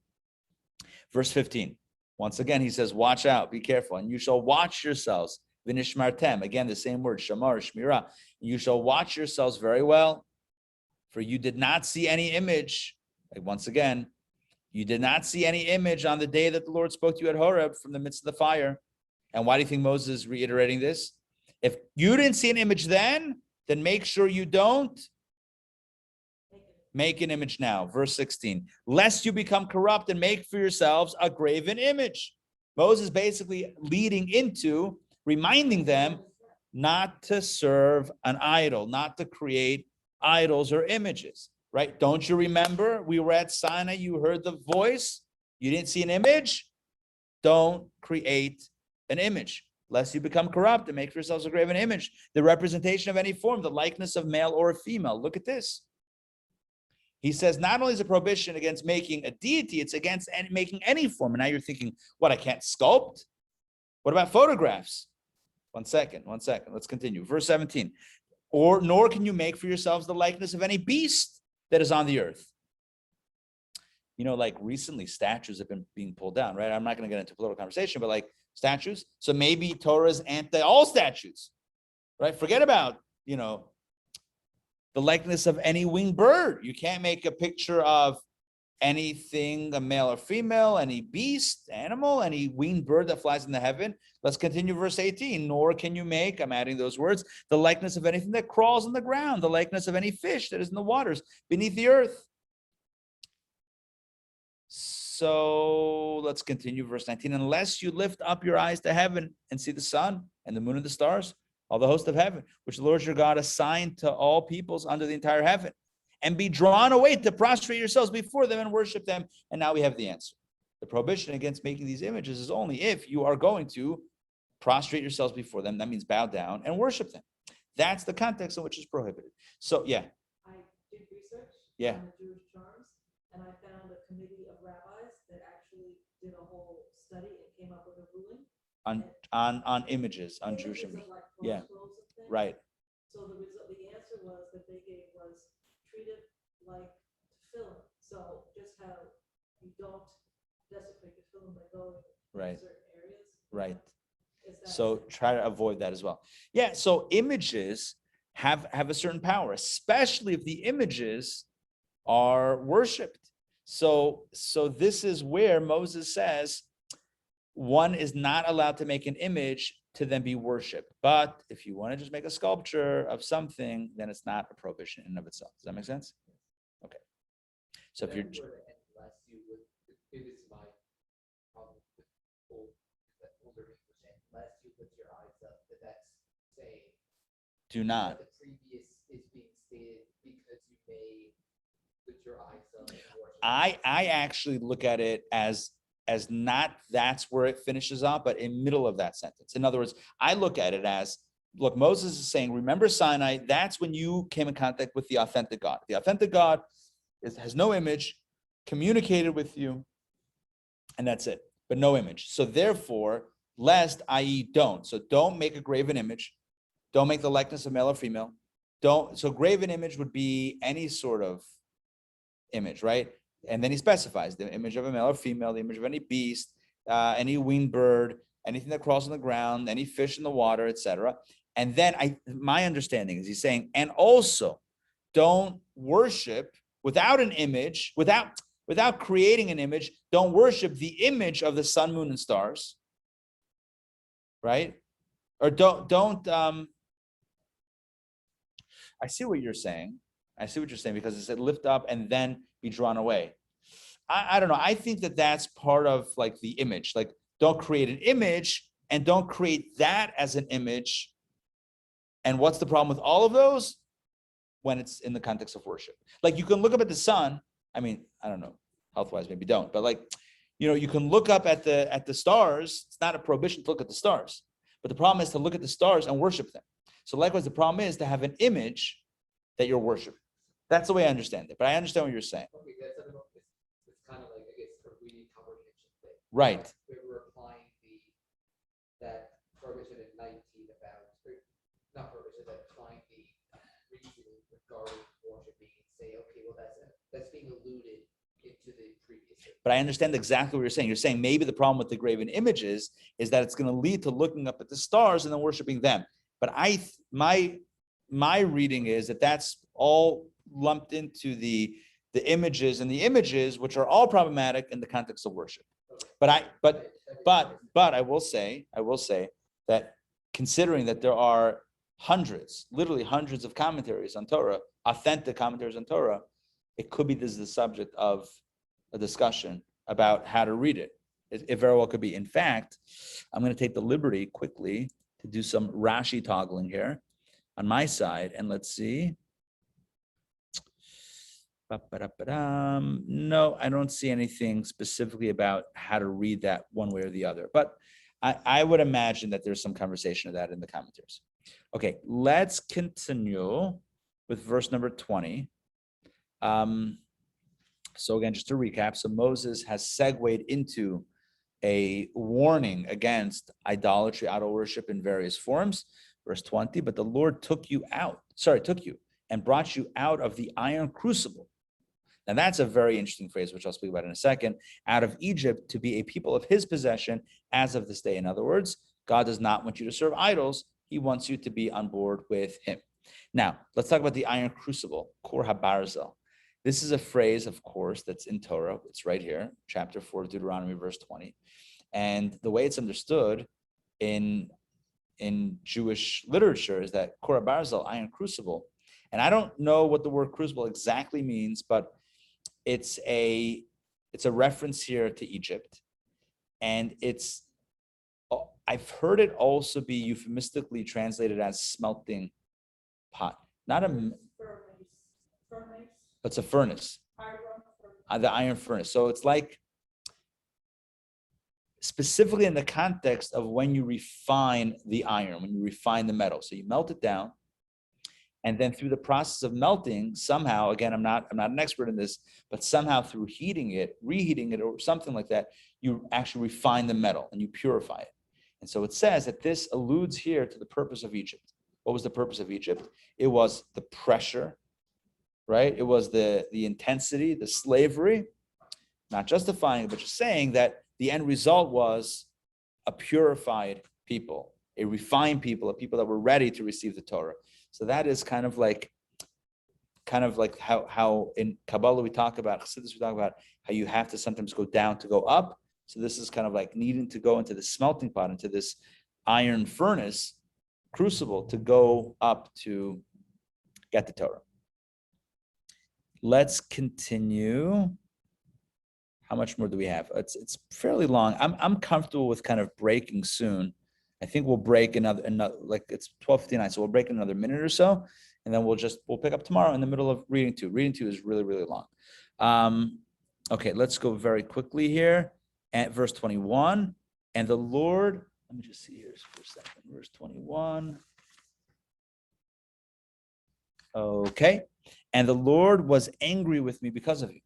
Verse 15. Once again, he says, watch out, be careful, and you shall watch yourselves. Vinishmartem, again, the same word, shamar, shmirah. You shall watch yourselves very well, for you did not see any image. Once again, you did not see any image on the day that the Lord spoke to you at Horeb from the midst of the fire. And why do you think Moses is reiterating this? If you didn't see an image then make sure you don't make an image now. Verse 16, lest you become corrupt and make for yourselves a graven image. Moses basically leading into reminding them not to serve an idol, not to create idols or images, right? Don't you remember? We were at Sinai, you heard the voice, you didn't see an image. Don't create an image, lest you become corrupt and make for yourselves a graven image, the representation of any form, the likeness of male or female. Look at this. He says, not only is a prohibition against making a deity, it's against making any form. And now you're thinking, what, I can't sculpt? What about photographs? One second. Let's continue. Verse 17, nor can you make for yourselves the likeness of any beast that is on the earth. Recently statues have been being pulled down, right? I'm not going to get into political conversation, but statues. So maybe Torah is anti all statues, right? Forget about, the likeness of any winged bird. You can't make a picture of anything, a male or female, any beast, animal, any winged bird that flies in the heaven. Let's continue verse 18. Nor can you make, I'm adding those words, the likeness of anything that crawls on the ground, the likeness of any fish that is in the waters beneath the earth. So let's continue verse 19. Unless you lift up your eyes to heaven and see the sun and the moon and the stars, all the host of heaven, which the Lord your God assigned to all peoples under the entire heaven, and be drawn away to prostrate yourselves before them and worship them. And now we have the answer. The prohibition against making these images is only if you are going to prostrate yourselves before them. That means bow down and worship them. That's the context in which it's prohibited. So, yeah. I did research Yeah. on the Jewish charms, and I found a committee of rabbis that actually did a whole study and came up with a ruling. On images, on Jewish images. Yeah. Right. So the answer was that they gave was treat it like tefillin. So just how you don't desecrate the tefillin by going right. in certain areas. Right. So try to avoid that as well. Yeah. So images have a certain power, especially if the images are worshipped. So this is where Moses says one is not allowed to make an image to then be worshipped. But if you want to just make a sculpture of something, then it's not a prohibition in and of itself. Does that make sense? Okay. So if you're Unless you would, it is my problem with older English, unless you put your eyes up, that's saying do not. the previous is being stated because you may put your eyes up and worship. I actually look at it as not that's where it finishes up, but in middle of that sentence. In other words, I look at it as, look, Moses is saying, remember Sinai, that's when you came in contact with the authentic God. The authentic God has no image, communicated with you, and that's it, but no image. So therefore, lest, i.e. don't. So don't make a graven image. Don't make the likeness of male or female. So graven image would be any sort of image, right? And then he specifies the image of a male or female, the image of any beast, any winged bird, anything that crawls on the ground, any fish in the water, etc. And then my understanding is he's saying, and also don't worship without an image, without creating an image, don't worship the image of the sun, moon, and stars, right? Or don't I see what you're saying. Because it said lift up and then be drawn away. I don't know. I think that that's part of like the image. Like don't create an image and don't create that as an image. And what's the problem with all of those? When it's in the context of worship. Like you can look up at the sun. I mean, I don't know, health-wise, maybe don't, but like, you can look up at the stars. It's not a prohibition to look at the stars, but the problem is to look at the stars and worship them. So likewise, the problem is to have an image that you're worshiping. That's the way I understand it, but I understand what you're saying. Okay, it's kind of like, I guess, a reading comprehension thing. Right. We're applying that prohibition in 19 about, not prohibition, that applying the reasoning regarding worshiping and say, okay, well, that's being alluded into the previous. But I understand exactly what you're saying. You're saying maybe the problem with the graven images is that it's going to lead to looking up at the stars and then worshiping them. But my reading is that that's all lumped into the images, and the images which are all problematic in the context of worship. But I will say that considering that there are literally hundreds of commentaries on Torah, authentic commentaries on Torah, it could be this is the subject of a discussion about how to read it. It very well could be. In fact, I'm going to take the liberty quickly to do some Rashi toggling here on my side, and let's see. No, I don't see anything specifically about how to read that one way or the other, but I would imagine that there's some conversation of that in the commentaries. Okay, let's continue with verse number 20. So again, just to recap, so Moses has segued into a warning against idolatry, idol worship in various forms. Verse 20, but the Lord took you and brought you out of the iron crucible. Now that's a very interesting phrase, which I'll speak about in a second, out of Egypt to be a people of his possession as of this day. In other words, God does not want you to serve idols. He wants you to be on board with him. Now, let's talk about the iron crucible, Kor HaBarzel. This is a phrase, of course, that's in Torah. It's right here, chapter 4 of Deuteronomy, verse 20. And the way it's understood in Jewish literature is that Kor HaBarzel, iron crucible. And I don't know what the word crucible exactly means, but it's a reference here to Egypt. And I've heard it also be euphemistically translated as smelting pot. Not a Furnace. It's a furnace. The iron furnace. So it's like specifically in the context of when you refine the iron, when you refine the metal. So you melt it down, and then through the process of melting, somehow, again, I'm not an expert in this, but somehow through heating it, reheating it, or something like that, you actually refine the metal and you purify it. And so it says that this alludes here to the purpose of Egypt. What was the purpose of Egypt? It was the pressure, right? It was the intensity, the slavery, not justifying it, but just saying that the end result was a purified people, a refined people, a people that were ready to receive the Torah. So that is kind of like kind of like how in Kabbalah we talk about, Chassidus we talk about how you have to sometimes go down to go up. So this is kind of like needing to go into the smelting pot, into this iron furnace, crucible, to go up to get the Torah. Let's continue. How much more do we have? It's fairly long. I'm comfortable with kind of breaking soon. I think we'll break another like it's 12:59, so we'll break another minute or so, and then we'll pick up tomorrow in the middle of reading two. Reading two is really, really long. Okay, let's go very quickly here at verse 21. And the Lord, let me just see here for a second. Verse 21. Okay. And the Lord was angry with me because of you.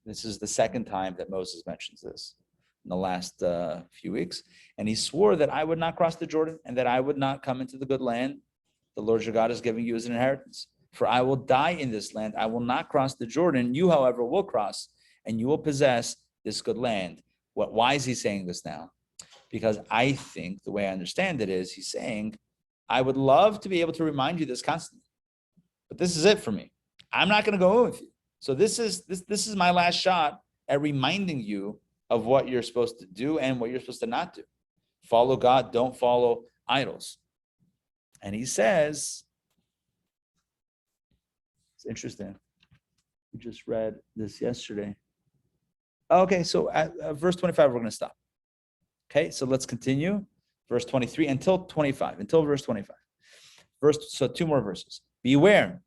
This is the second time that Moses mentions this in the last few weeks. And he swore that I would not cross the Jordan and that I would not come into the good land the Lord your God is giving you as an inheritance. For I will die in this land. I will not cross the Jordan. You, however, will cross, and you will possess this good land. Why is he saying this now? Because I think the way I understand it is he's saying, I would love to be able to remind you this constantly, but this is it for me. I'm not going to go with you. So this is my last shot at reminding you of what you're supposed to do and what you're supposed to not do. Follow God, don't follow idols. And he says, it's interesting. We just read this yesterday. Okay, so at verse 25, we're going to stop. Okay, so let's continue. Verse 23 until 25, until verse 25. So two more verses. Beware,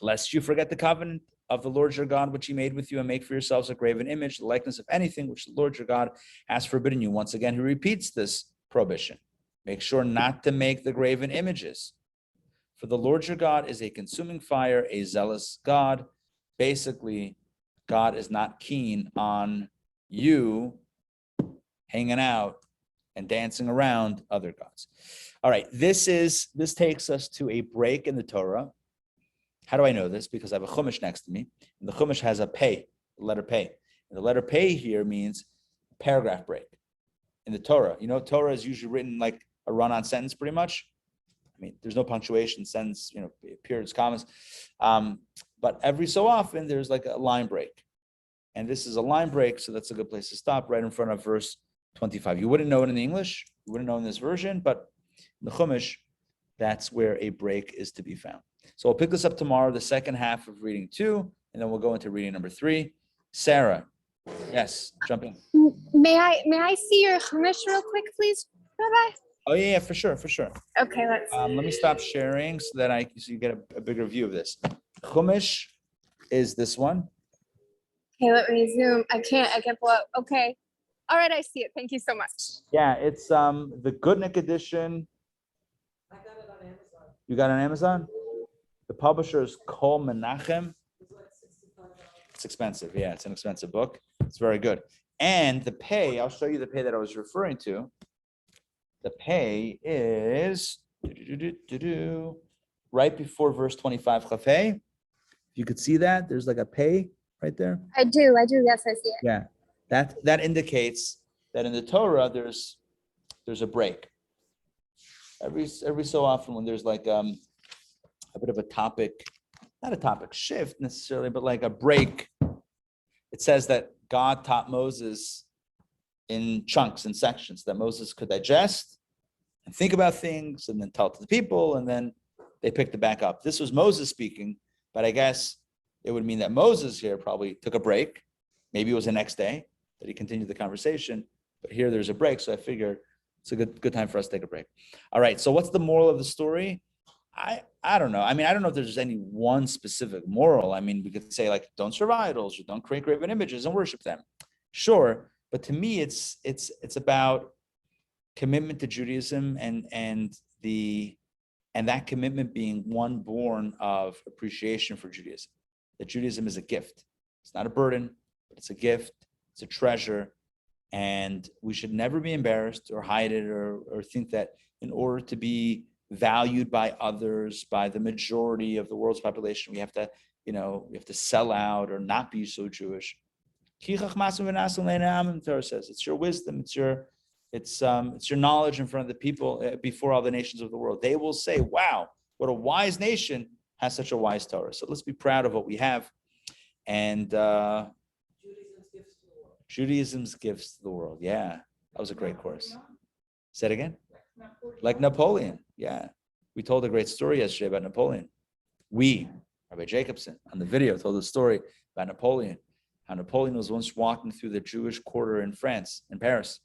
lest you forget the covenant of the Lord your God, which he made with you, and make for yourselves a graven image, the likeness of anything which the Lord your God has forbidden you. Once again, he repeats this prohibition. Make sure not to make the graven images. For the Lord your God is a consuming fire, a zealous God. Basically, God is not keen on you hanging out and dancing around other gods. All right, this takes us to a break in the Torah. How do I know this? Because I have a chumash next to me, and the chumash has a pei, the letter pei. And the letter pei here means paragraph break in the Torah. You know, Torah is usually written like a run-on sentence, pretty much. I mean, there's no punctuation, sentence, periods, commas. But every so often, there's like a line break. And this is a line break, so that's a good place to stop, right in front of verse 25. You wouldn't know it in English, you wouldn't know in this version, but in the Chumash, that's where a break is to be found. So I'll pick this up tomorrow, the second half of reading 2, and then we'll go into reading number 3. Sarah, yes, jump in. May I see your Chumash real quick, please, Rabbi? Oh yeah, for sure. Okay, let's. Let me stop sharing so that so you get a bigger view of this. Chumash is this one. Okay, let me zoom. I can't pull up. Okay. All right, I see it. Thank you so much. Yeah, it's the Goodnick edition. I got it on Amazon. You got it on Amazon? The publisher is Kol Menachem. It's like $65. It's expensive. Yeah, it's an expensive book. It's very good. And the pay, I'll show you the pay that I was referring to. The pay is right before verse 25. Chafei. You could see that. There's like a pay right there. I do. Yes, I see it. Yeah, that indicates that in the Torah there's a break. Every so often when there's like a bit of a topic, not a topic shift necessarily, but like a break, it says that God taught Moses in chunks and sections that Moses could digest and think about things and then tell it to the people, and then they picked it back up. This was Moses speaking, but I guess it would mean that Moses here probably took a break. Maybe it was the next day that he continued the conversation, but here there's a break. So I figure it's a good time for us to take a break. All right. So what's the moral of the story? I don't know. I mean, I don't know if there's any one specific moral. I mean, we could say like, don't serve idols or don't create graven images and worship them. Sure. But to me, it's about commitment to Judaism and that commitment being one born of appreciation for Judaism. That Judaism is a gift. It's not a burden, but it's a gift. It's a treasure. And we should never be embarrassed or hide it or think that in order to be valued by others, by the majority of the world's population, we have to sell out or not be so Jewish. The Torah says it's your wisdom, it's your knowledge in front of the people before all the nations of the world. They will say, wow, what a wise nation. has such a wise Torah. So let's be proud of what we have. And Judaism's gifts to the world. Yeah, that was a great course. Say it again. Like Napoleon. Yeah. We told a great story yesterday about Napoleon. Rabbi Jacobson, on the video, told a story about Napoleon. How Napoleon was once walking through the Jewish quarter in France, in Paris,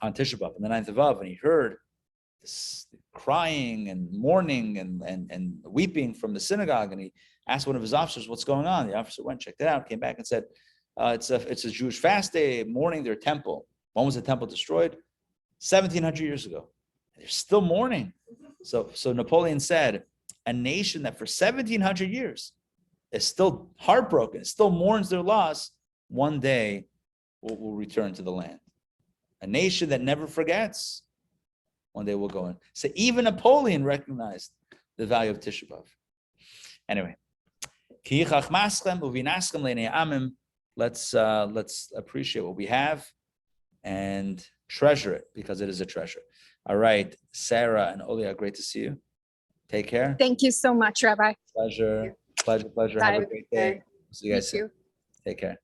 on Tisha B'Av, on the 9th of Av, and he heard this crying and mourning and weeping from the synagogue, and he asked one of his officers, what's going on? The officer went, checked it out, came back and said, it's a Jewish fast day, mourning their temple. When was the temple destroyed? 1700 years ago. They're still mourning. So Napoleon said, a nation that for 1700 years is still heartbroken, still mourns their loss, one day will return to the land. A nation that never forgets, one day will go in. So even Napoleon recognized the value of Tisha B'Av. Anyway, let's appreciate what we have and treasure it, because it is a treasure. All right, Sarah and Olia, great to see you. Take care. Thank you so much, Rabbi. Pleasure. Have a great day. See you guys soon. Take care.